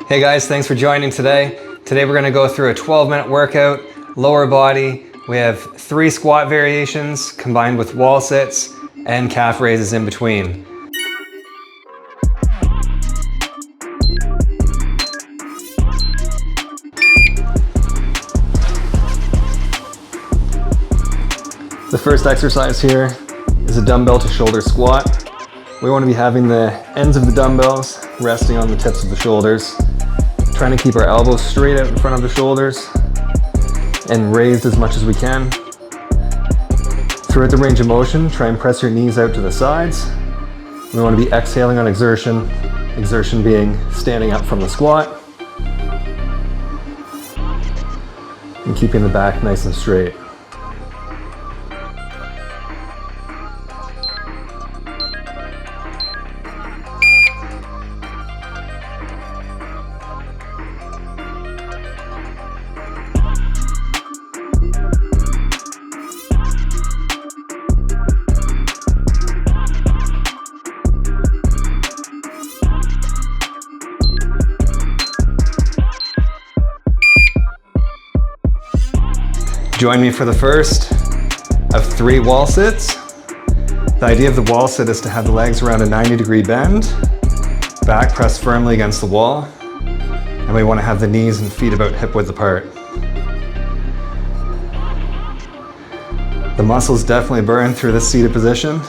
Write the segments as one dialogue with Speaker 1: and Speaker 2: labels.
Speaker 1: Hey guys, thanks for joining today. Today we're gonna go through a 12-minute workout, lower body. We have 3 squat variations combined with wall sits and calf raises in between. The first exercise here is a dumbbell to shoulder squat. We want to be having the ends of the dumbbells resting on the tips of the shoulders, trying to keep our elbows straight out in front of the shoulders and raised as much as we can. Throughout the range of motion, try and press your knees out to the sides. We want to be exhaling on exertion, exertion being standing up from the squat and keeping the back nice and straight. Join me for the first of 3 wall sits. The idea of the wall sit is to have the legs around a 90-degree bend, back pressed firmly against the wall, and we want to have the knees and feet about hip width apart. The muscles definitely burn through this seated position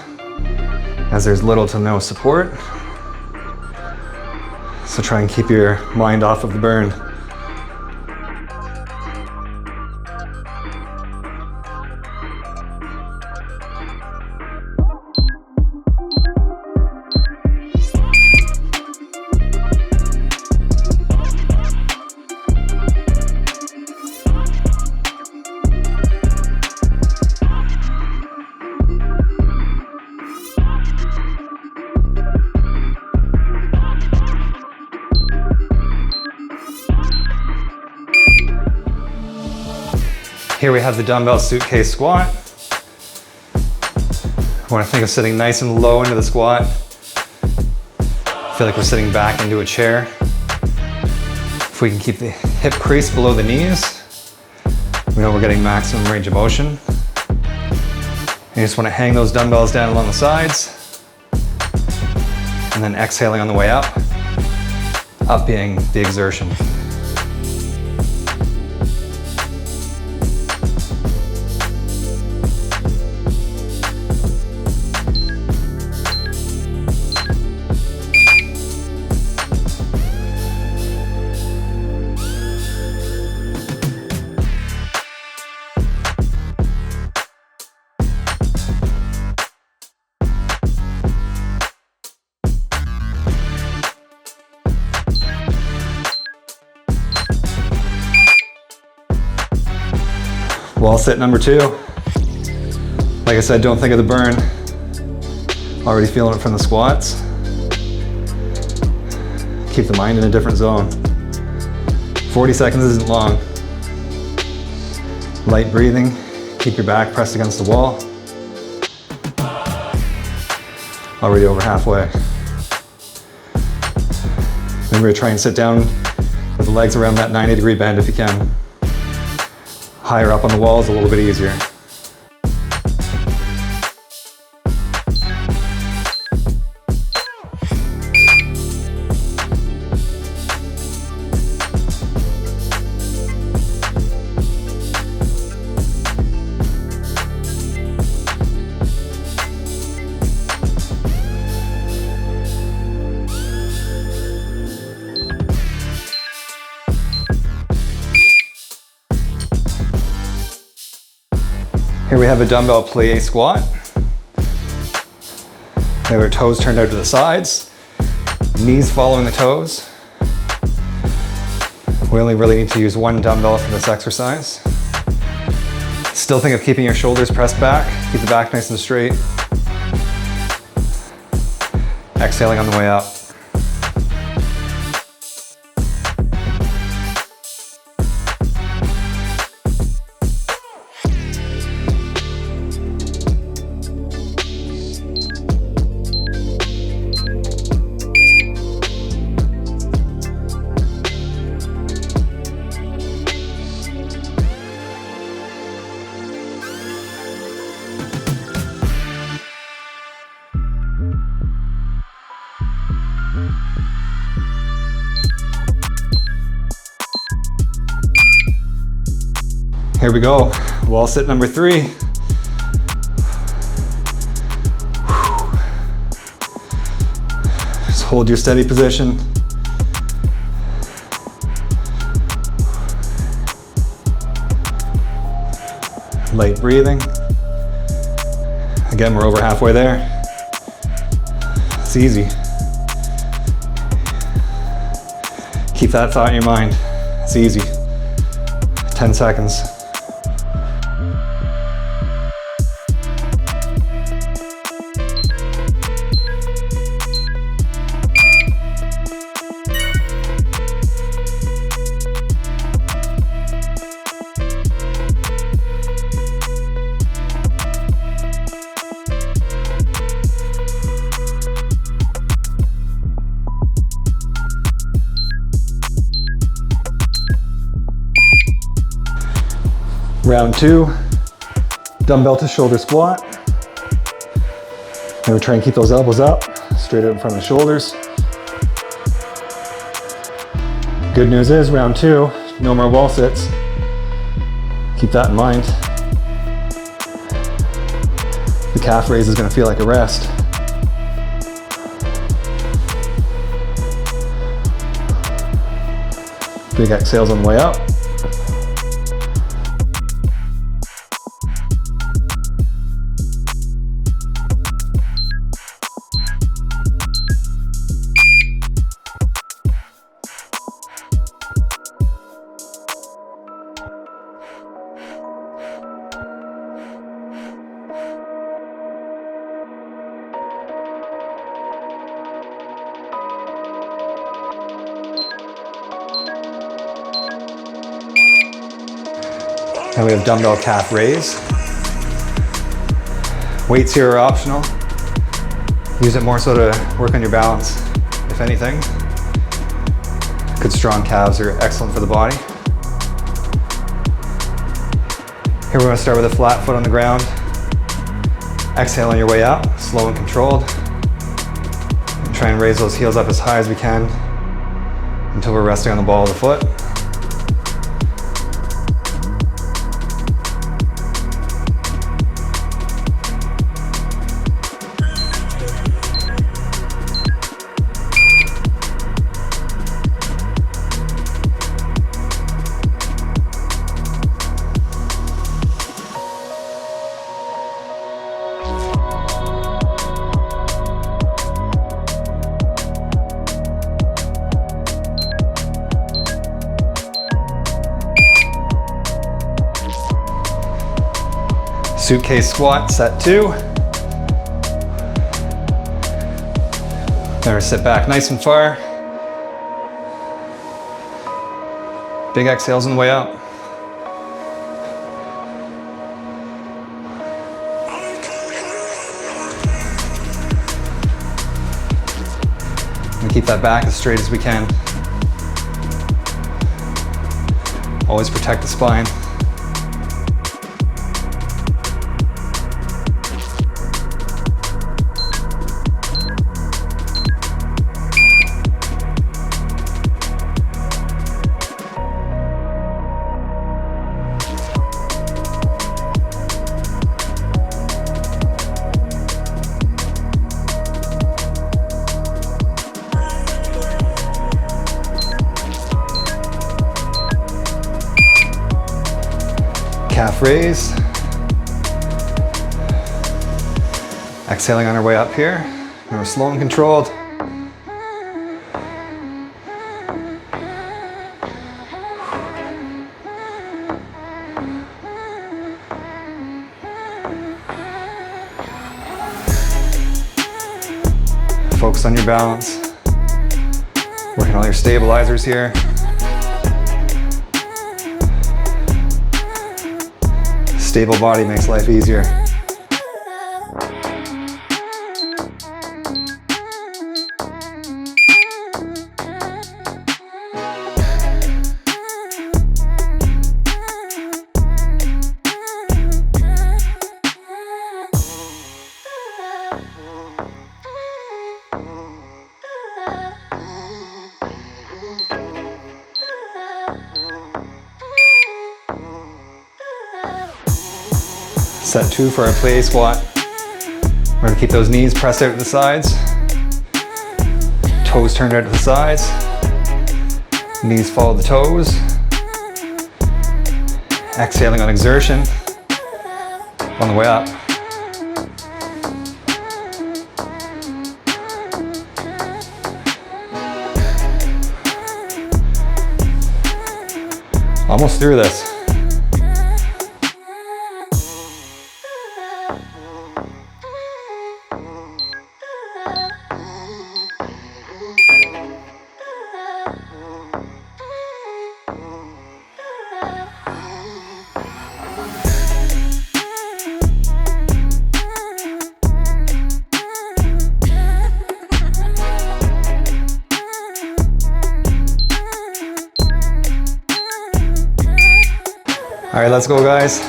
Speaker 1: as there's little to no support. So try and keep your mind off of the burn. Here we have the dumbbell suitcase squat. I want to think of sitting nice and low into the squat. Feel like we're sitting back into a chair. If we can keep the hip crease below the knees, we know we're getting maximum range of motion. And you just want to hang those dumbbells down along the sides and then exhaling on the way up, up being the exertion. Wall sit number 2. Like I said, don't think of the burn. Already feeling it from the squats. Keep the mind in a different zone. 40 seconds isn't long. Light breathing. Keep your back pressed against the wall. Already over halfway. Remember to try and sit down with the legs around that 90-degree bend if you can. Higher up on the wall is a little bit easier. Here we have a dumbbell plie squat. We have our toes turned out to the sides, knees following the toes. We only really need to use 1 dumbbell for this exercise. Still think of keeping your shoulders pressed back, keep the back nice and straight. Exhaling on the way up. Here we go, wall sit number 3. Just hold your steady position. Light breathing. Again, we're over halfway there. It's easy. Keep that thought in your mind. It's easy. 10 seconds. Round 2, dumbbell to shoulder squat. And we try and keep those elbows up, straight out in front of the shoulders. Good news is, round 2, no more wall sits. Keep that in mind. The calf raise is going to feel like a rest. Big exhales on the way up. Now we have dumbbell calf raise. Weights here are optional. Use it more so to work on your balance, if anything. Good strong calves are excellent for the body. Here we're going to start with a flat foot on the ground. Exhale on your way up, slow and controlled. And try and raise those heels up as high as we can until we're resting on the ball of the foot. Suitcase squat, set 2. Then sit back nice and far. Big exhales on the way up. And keep that back as straight as we can. Always protect the spine. Calf raise. Exhaling on our way up here. And we're slow and controlled. Focus on your balance. Working all your stabilizers here. Stable body makes life easier. Set 2 for our Plie Squat. We're gonna keep those knees pressed out to the sides. Toes turned out to the sides. Knees follow the toes. Exhaling on exertion. On the way up. Almost through this. All right, let's go, guys.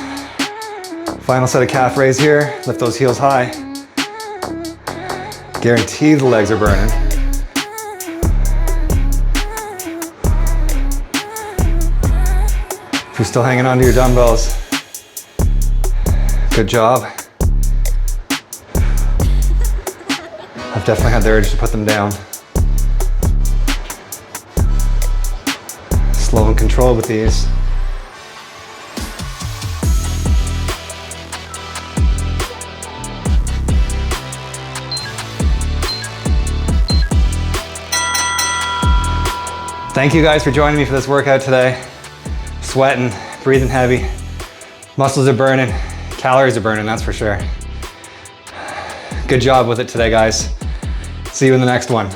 Speaker 1: Final set of calf raise here. Lift those heels high. Guarantee the legs are burning. If you're still hanging on to your dumbbells, good job. I've definitely had the urge to put them down. Slow and controlled with these. Thank you guys for joining me for this workout today. Sweating, breathing heavy. Muscles are burning, calories are burning, that's for sure. Good job with it today, guys. See you in the next one.